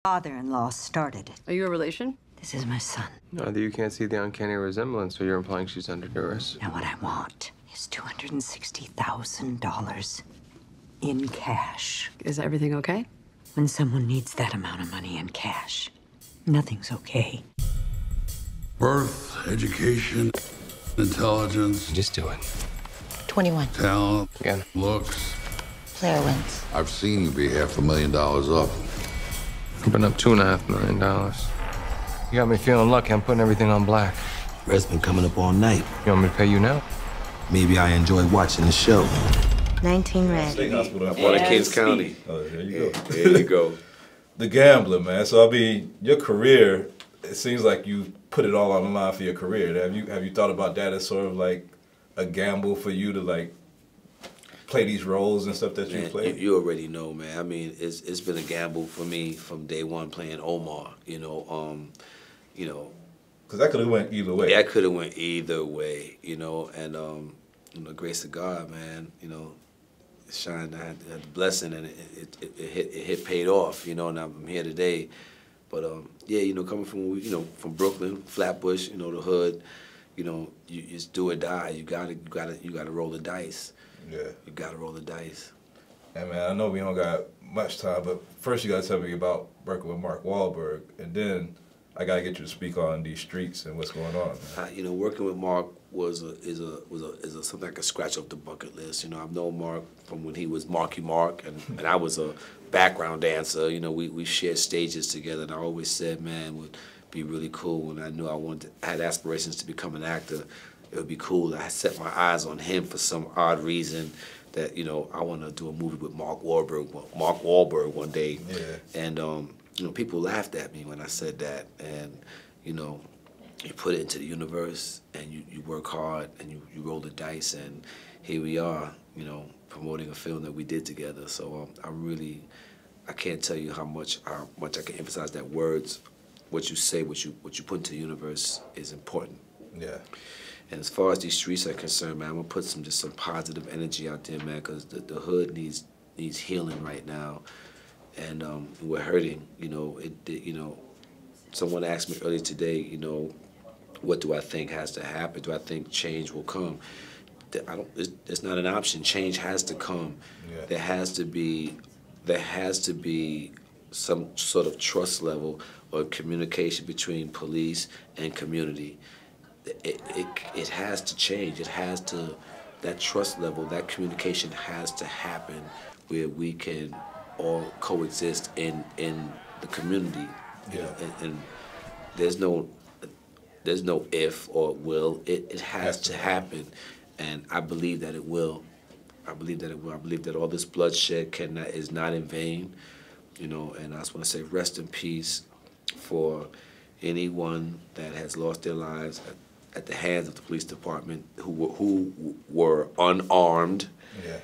Father-in-law started it. Are you a relation? This is my son. Either you can't see the uncanny resemblance, or you're implying she's under duress. Now what I want is $260,000 in cash. Is everything okay? When someone needs that amount of money in cash, nothing's okay. Birth, education, intelligence. Just do it. 21. Talent. Again. Looks. Player wins. I've seen you be $500,000 up. I've been up $2.5 million. You got me feeling lucky. I'm putting everything on black. Red's been coming up all night. You want me to pay you now? Maybe I enjoy watching the show. 19 red. State hospital. Born in Kings County. Oh, there you go. There you go. The gambler, man. So I mean, your career. It seems like you put it all on the line for your career. Have you thought about that as sort of like a gamble for you to like play these roles and stuff that you play? You already know, man. I mean, it's been a gamble for me from day one playing Omar. Because that could have went either way. That could have went either way, and grace of God, man, shined. I had the blessing, and it paid off, and I'm here today. But coming from Brooklyn, Flatbush, the hood, you just do or die. You gotta roll the dice. Yeah. You gotta roll the dice. And man, I know we don't got much time, but first you gotta tell me about working with Mark Wahlberg, and then I gotta get you to speak on these streets and what's going on. Working with Mark is something I could scratch off the bucket list. I've known Mark from when he was Marky Mark, and I was a background dancer. We shared stages together, and I always said, man, it would be really cool when I knew I had aspirations to become an actor. It would be cool. I set my eyes on him for some odd reason that I want to do a movie with Mark Wahlberg one day. Yeah. And people laughed at me when I said that, and you put it into the universe, and you work hard, and you roll the dice, and here we are, promoting a film that we did together. So I can't tell you how much I can emphasize that words, what you say, what you put into the universe is important. Yeah. And as far as these streets are concerned, man, I'm gonna put some positive energy out there, man, because the hood needs healing right now, and we're hurting. Someone asked me earlier today, what do I think has to happen? Do I think change will come? It's not an option. Change has to come. Yeah. There has to be some sort of trust level or communication between police and community. It has to change. It has to, that trust level, that communication has to happen where we can all coexist in the community. And there's no if or will. It has to happen, and I believe that it will. I believe that it will. I believe that all this bloodshed is not in vain, and I just want to say rest in peace for anyone that has lost their lives at the hands of the police department who were unarmed. Yeah.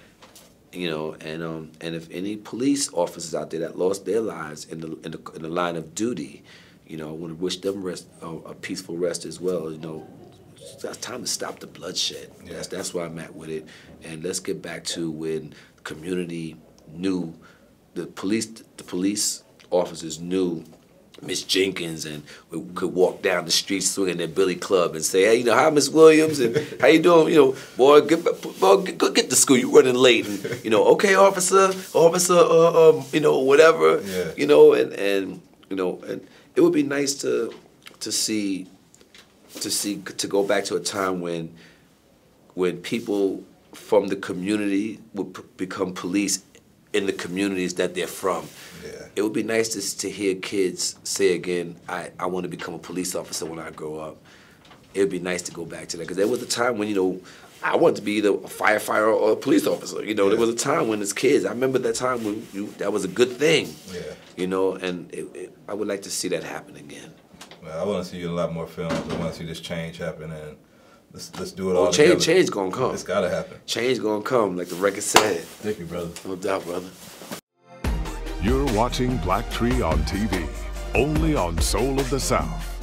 And if any police officers out there that lost their lives in the line of duty, I want to wish them a peaceful rest as well. It's time to stop the bloodshed. Yeah. That's where I'm at with it. And let's get back to when the community knew, the police officers knew Miss Jenkins, and we could walk down the street swinging their billy club and say, hey, hi, Miss Williams, and how you doing? Boy, get to school. You running late, and okay, officer, whatever. Yeah. And it would be nice to go back to a time when people from the community would become police in the communities that they're from. Yeah. It would be nice to hear kids say again, I want to become a police officer when I grow up. It would be nice to go back to that, because there was a time when, I wanted to be either a firefighter or a police officer. There was a time when as kids, I remember that time when that was a good thing. Yeah. And I would like to see that happen again. Well, I want to see you in a lot more films. I want to see this change happen, and let's do it all together. Change gonna come. It's gotta happen. Change gonna come, like the record said. Thank you, brother. No doubt, brother. You're watching BlackTree on TV, only on Soul of the South.